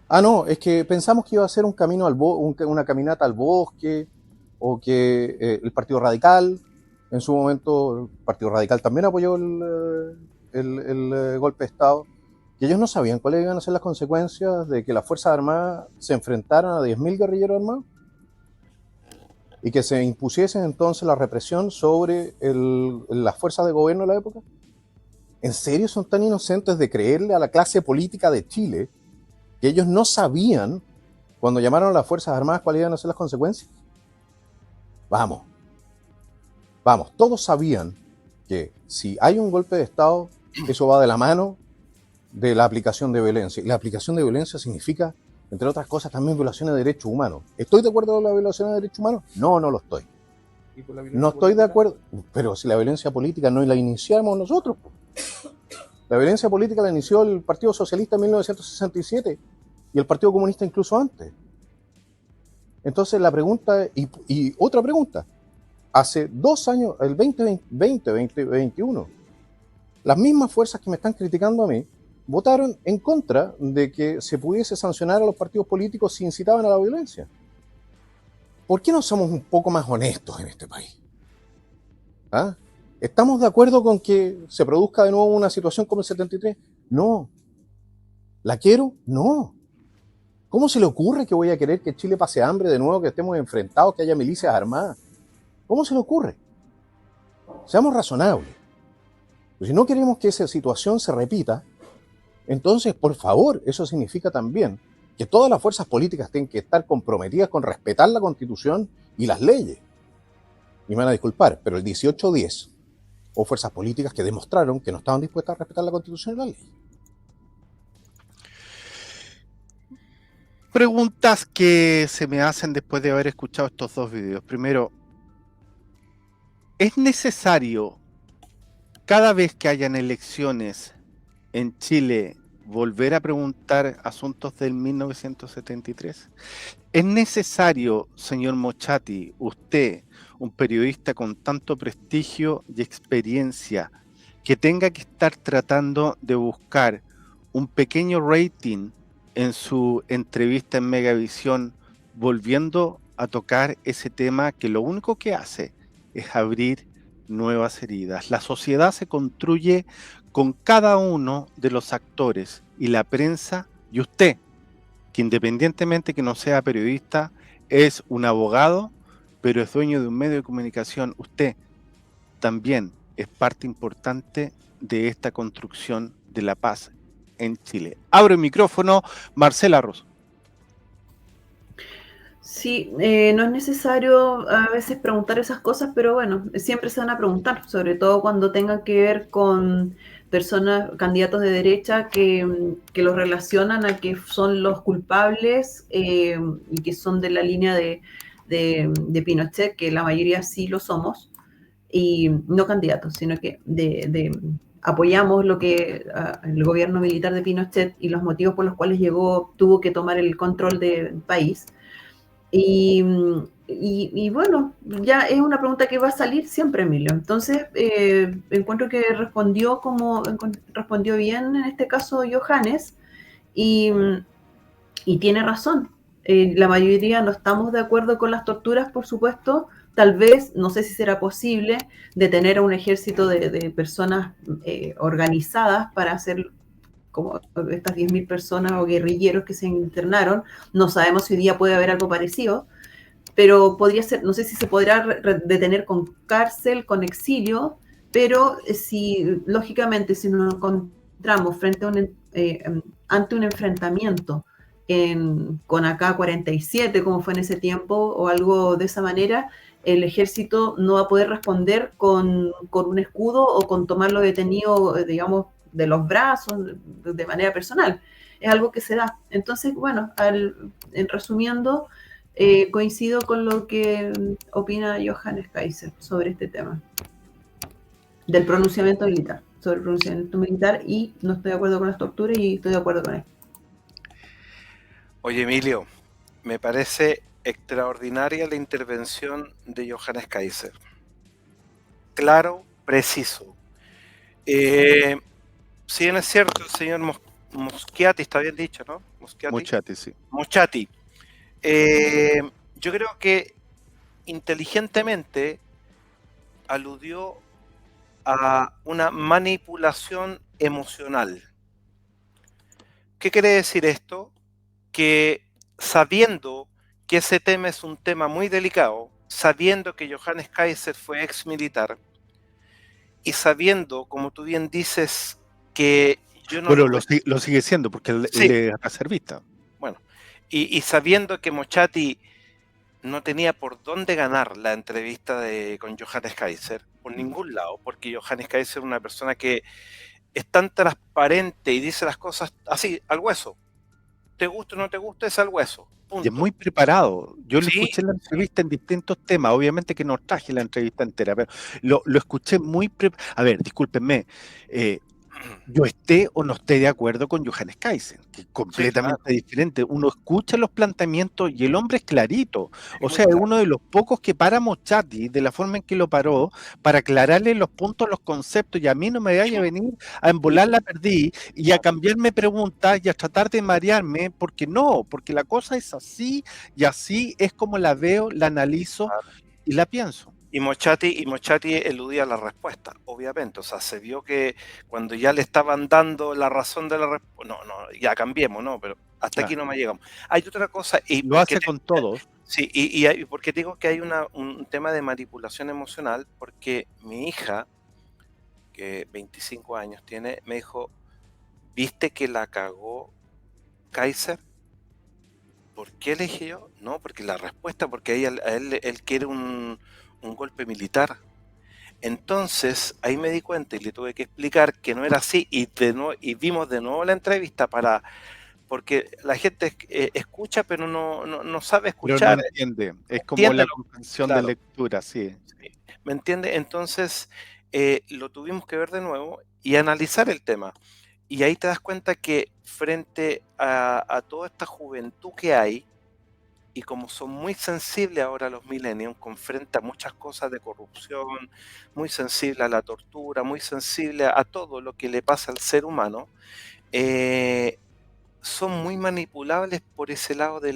Ah, no, es que pensamos que iba a ser un camino una caminata al bosque, o que el Partido Radical, en su momento, el Partido Radical también apoyó el golpe de Estado, que ellos no sabían cuáles iban a ser las consecuencias de que las Fuerzas Armadas se enfrentaran a 10.000 guerrilleros armados y que se impusiese entonces la represión sobre las fuerzas de gobierno de la época. ¿En serio son tan inocentes de creerle a la clase política de Chile que ellos no sabían, cuando llamaron a las Fuerzas Armadas, cuáles iban a ser las consecuencias? Vamos, todos sabían que si hay un golpe de Estado, eso va de la mano de la aplicación de violencia. Y la aplicación de violencia significa, entre otras cosas, también violaciones de derechos humanos. ¿Estoy de acuerdo con la violación de derechos humanos? No, no lo estoy. No estoy de acuerdo, pero si la violencia política no la iniciamos nosotros. La violencia política la inició el Partido Socialista en 1967 y el Partido Comunista incluso antes. Entonces la pregunta, y otra pregunta, hace 2 años, el 2021, las mismas fuerzas que me están criticando a mí, votaron en contra de que se pudiese sancionar a los partidos políticos si incitaban a la violencia. ¿Por qué no somos un poco más honestos en este país? ¿Ah? ¿Estamos de acuerdo con que se produzca de nuevo una situación como el 73? No. ¿La quiero? No. ¿Cómo se le ocurre que voy a querer que Chile pase hambre de nuevo, que estemos enfrentados, que haya milicias armadas? ¿Cómo se le ocurre? Seamos razonables. Pues si no queremos que esa situación se repita, entonces, por favor, eso significa también que todas las fuerzas políticas tienen que estar comprometidas con respetar la Constitución y las leyes. Y me van a disculpar, pero el 1810 hubo fuerzas políticas que demostraron que no estaban dispuestas a respetar la Constitución y la ley. Preguntas que se me hacen después de haber escuchado estos 2 videos. Primero, ¿es necesario cada vez que hayan elecciones en Chile volver a preguntar asuntos del 1973? ¿Es necesario, señor Mochati, usted, un periodista con tanto prestigio y experiencia, que tenga que estar tratando de buscar un pequeño rating en su entrevista en Megavisión, volviendo a tocar ese tema que lo único que hace es abrir nuevas heridas? La sociedad se construye con cada uno de los actores, y la prensa y usted, que independientemente que no sea periodista, es un abogado, pero es dueño de un medio de comunicación. Usted también es parte importante de esta construcción de la paz en Chile. Abro el micrófono, Marcela Rosso. Sí, no es necesario a veces preguntar esas cosas, pero bueno, siempre se van a preguntar, sobre todo cuando tengan que ver con personas, candidatos de derecha que los relacionan a que son los culpables y que son de la línea de Pinochet, que la mayoría sí lo somos, y no candidatos, sino que apoyamos lo que el gobierno militar de Pinochet y los motivos por los cuales tuvo que tomar el control del país. Y bueno, ya es una pregunta que va a salir siempre, Emilio. Entonces, encuentro que respondió bien en este caso Johannes, y tiene razón. La mayoría no estamos de acuerdo con las torturas, por supuesto. Tal vez, no sé si será posible, detener a un ejército de personas organizadas para hacer como estas 10.000 personas o guerrilleros que se internaron. No sabemos si hoy día puede haber algo parecido, pero podría ser, no sé si se podrá detener con cárcel, con exilio, pero lógicamente si nos encontramos ante un enfrentamiento con AK-47, como fue en ese tiempo, o algo de esa manera, el ejército no va a poder responder con un escudo o con tomarlo detenido, digamos, los brazos de manera personal. Es algo que se da. Entonces, bueno, en resumiendo, coincido con lo que opina Johannes Kaiser sobre este tema del pronunciamiento militar, sobre el pronunciamiento militar, y no estoy de acuerdo con las torturas y estoy de acuerdo con él. Oye, Emilio, me parece extraordinaria la intervención de Johannes Kaiser. Claro, preciso. Si bien es cierto, el señor Moschati, está bien dicho, ¿no? Moschati, sí. Moschati. Yo creo que inteligentemente aludió a una manipulación emocional. ¿Qué quiere decir esto? Que sabiendo que ese tema es un tema muy delicado, sabiendo que Johannes Kaiser fue ex militar, y sabiendo, como tú bien dices, que yo no... Bueno, lo sigue siendo, porque él es reservista. Bueno, y sabiendo que Moschati no tenía por dónde ganar la entrevista con Johannes Kaiser, por ningún lado, porque Johannes Kaiser es una persona que es tan transparente y dice las cosas así, al hueso. Te gusta o no te gusta, es al hueso. Punto. Y es muy preparado. Yo lo escuché en la entrevista en distintos temas. Obviamente que no traje la entrevista entera, pero lo escuché muy preparado. A ver, discúlpenme. Yo esté o no esté de acuerdo con Johannes Kaiser, que es completamente diferente. Uno escucha los planteamientos y el hombre es clarito. O sea, es uno de los pocos que para Moschati, de la forma en que lo paró, para aclararle los puntos, los conceptos, y a mí no me vaya a venir a embolar la perdí y a cambiarme preguntas y a tratar de marearme, porque no, porque la cosa es así y así es como la veo, la analizo y la pienso. Y Moschati eludía la respuesta, obviamente. O sea, se vio que cuando ya le estaban dando la razón de la respuesta, no, ya cambiemos, no, pero hasta aquí no me llegamos. Hay otra cosa. Y lo hace con todos. Sí, y porque digo que hay un tema de manipulación emocional, porque mi hija, que 25 años tiene, me dijo, ¿viste que la cagó Kaiser? ¿Por qué le dije yo? No, porque la respuesta, porque él quiere un golpe militar. Entonces, ahí me di cuenta y le tuve que explicar que no era así, y vimos de nuevo la entrevista porque la gente escucha, pero no sabe escuchar. Pero no entiende, es como la comprensión de lectura, sí. ¿Me entiende? Entonces, lo tuvimos que ver de nuevo y analizar el tema. Y ahí te das cuenta que frente a toda esta juventud que hay, y como son muy sensibles ahora los millennials, frente a muchas cosas de corrupción, muy sensible a la tortura, muy sensible a todo lo que le pasa al ser humano, son muy manipulables por ese lado de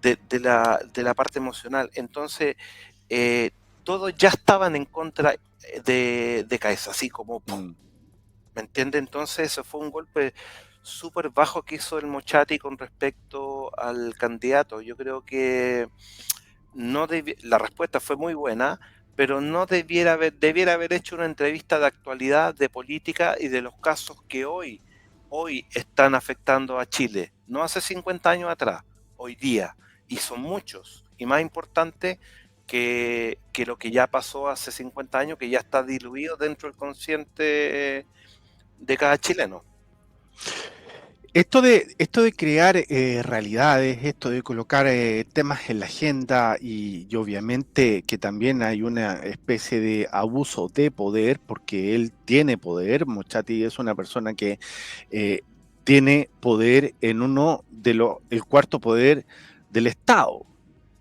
la parte emocional. Entonces, todos ya estaban en contra de Kaiser, así como ¡pum! ¿Me entiende? Entonces, eso fue un golpe súper bajo que hizo el Moschati con respecto al candidato. Yo creo que la respuesta fue muy buena, pero no debiera haber hecho una entrevista de actualidad, de política y de los casos que hoy están afectando a Chile, no hace 50 años atrás, hoy día, y son muchos, y más importante que lo que ya pasó hace 50 años, que ya está diluido dentro del consciente de cada chileno. Esto de crear realidades, esto de colocar temas en la agenda y obviamente que también hay una especie de abuso de poder, porque él tiene poder. Moschati es una persona que tiene poder en el cuarto poder del Estado,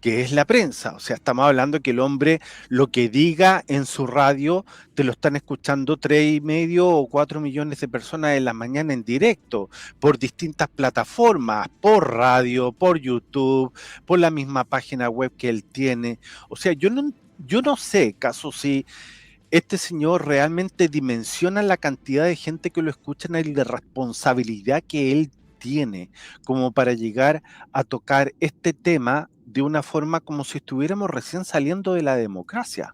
que es la prensa. O sea, estamos hablando que el hombre lo que diga en su radio te lo están escuchando 3,5 o 4 millones de personas en la mañana en directo, por distintas plataformas, por radio, por YouTube, por la misma página web que él tiene. O sea, yo no sé, caso si este señor realmente dimensiona la cantidad de gente que lo escucha y la responsabilidad que él tiene como para llegar a tocar este tema de una forma como si estuviéramos recién saliendo de la democracia.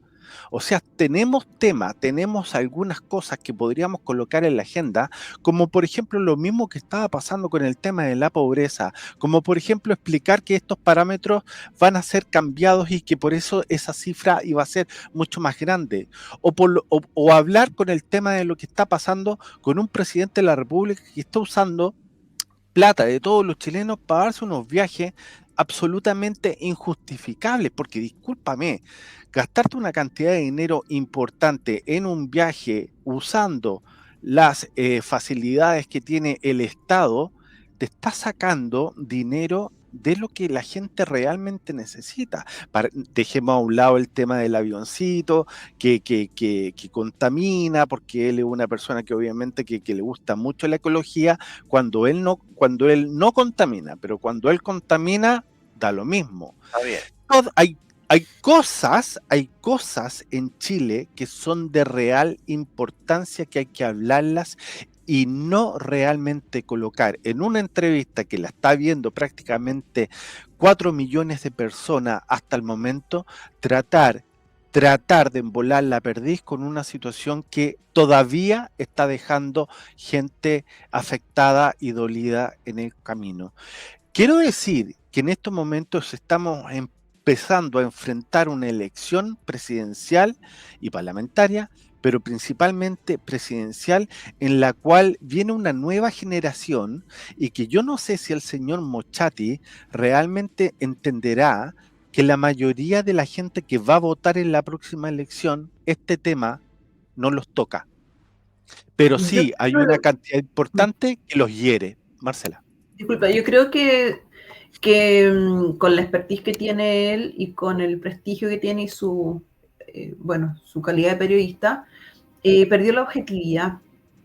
O sea, tenemos temas, tenemos algunas cosas que podríamos colocar en la agenda, como por ejemplo lo mismo que estaba pasando con el tema de la pobreza, como por ejemplo explicar que estos parámetros van a ser cambiados y que por eso esa cifra iba a ser mucho más grande, o hablar con el tema de lo que está pasando con un presidente de la República que está usando plata de todos los chilenos para darse unos viajes absolutamente injustificables, porque discúlpame, gastarte una cantidad de dinero importante en un viaje usando las facilidades que tiene el Estado, te está sacando dinero de lo que la gente realmente necesita. Dejemos a un lado el tema del avioncito, que contamina, porque él es una persona que obviamente que le gusta mucho la ecología, cuando él no contamina, pero cuando él contamina, da lo mismo. Está bien. Hay cosas en Chile que son de real importancia, que hay que hablarlas y no realmente colocar en una entrevista que la está viendo prácticamente 4 millones de personas hasta el momento, tratar de embolar la perdiz con una situación que todavía está dejando gente afectada y dolida en el camino. Quiero decir que en estos momentos estamos empezando a enfrentar una elección presidencial y parlamentaria, pero principalmente presidencial, en la cual viene una nueva generación y que yo no sé si el señor Mochati realmente entenderá que la mayoría de la gente que va a votar en la próxima elección, este tema no los toca. Pero sí, hay una cantidad importante que los hiere. Marcela. Disculpa, yo creo que con la expertise que tiene él y con el prestigio que tiene y su calidad de periodista, perdió la objetividad.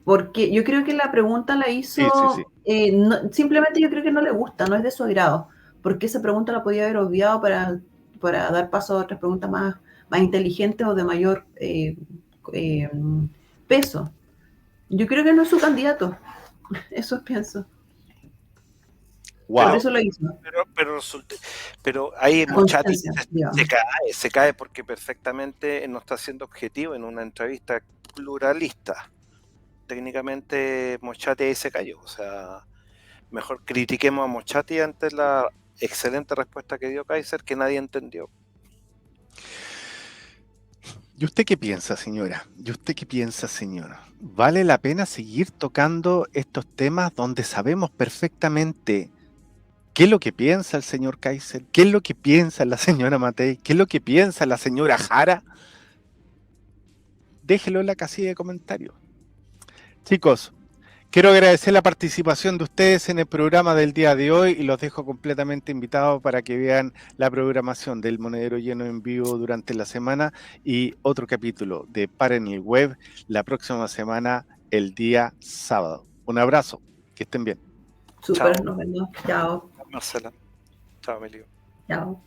Porque yo creo que la pregunta la hizo, sí. Simplemente yo creo que no le gusta, no es de su agrado, porque esa pregunta la podía haber obviado para dar paso a otras preguntas más inteligentes o de mayor peso. Yo creo que no es su candidato, eso pienso. Wow. Por eso lo hizo. Pero ahí Mochati se cae porque perfectamente no está siendo objetivo en una entrevista pluralista. Técnicamente Mochati se cayó. O sea, mejor critiquemos a Mochati ante la excelente respuesta que dio Kaiser, que nadie entendió. ¿Y usted qué piensa, señora? ¿Y usted qué piensa, señora? ¿Vale la pena seguir tocando estos temas donde sabemos perfectamente qué es lo que piensa el señor Kaiser? ¿Qué es lo que piensa la señora Matei? ¿Qué es lo que piensa la señora Jara? Déjelo en la casilla de comentarios. Chicos, quiero agradecer la participación de ustedes en el programa del día de hoy y los dejo completamente invitados para que vean la programación del Monedero Lleno en vivo durante la semana y otro capítulo de Paren el Web la próxima semana, el día sábado. Un abrazo, que estén bien. Súper, nos vemos. Chao. Marcela. Chao, Emilio. Chao.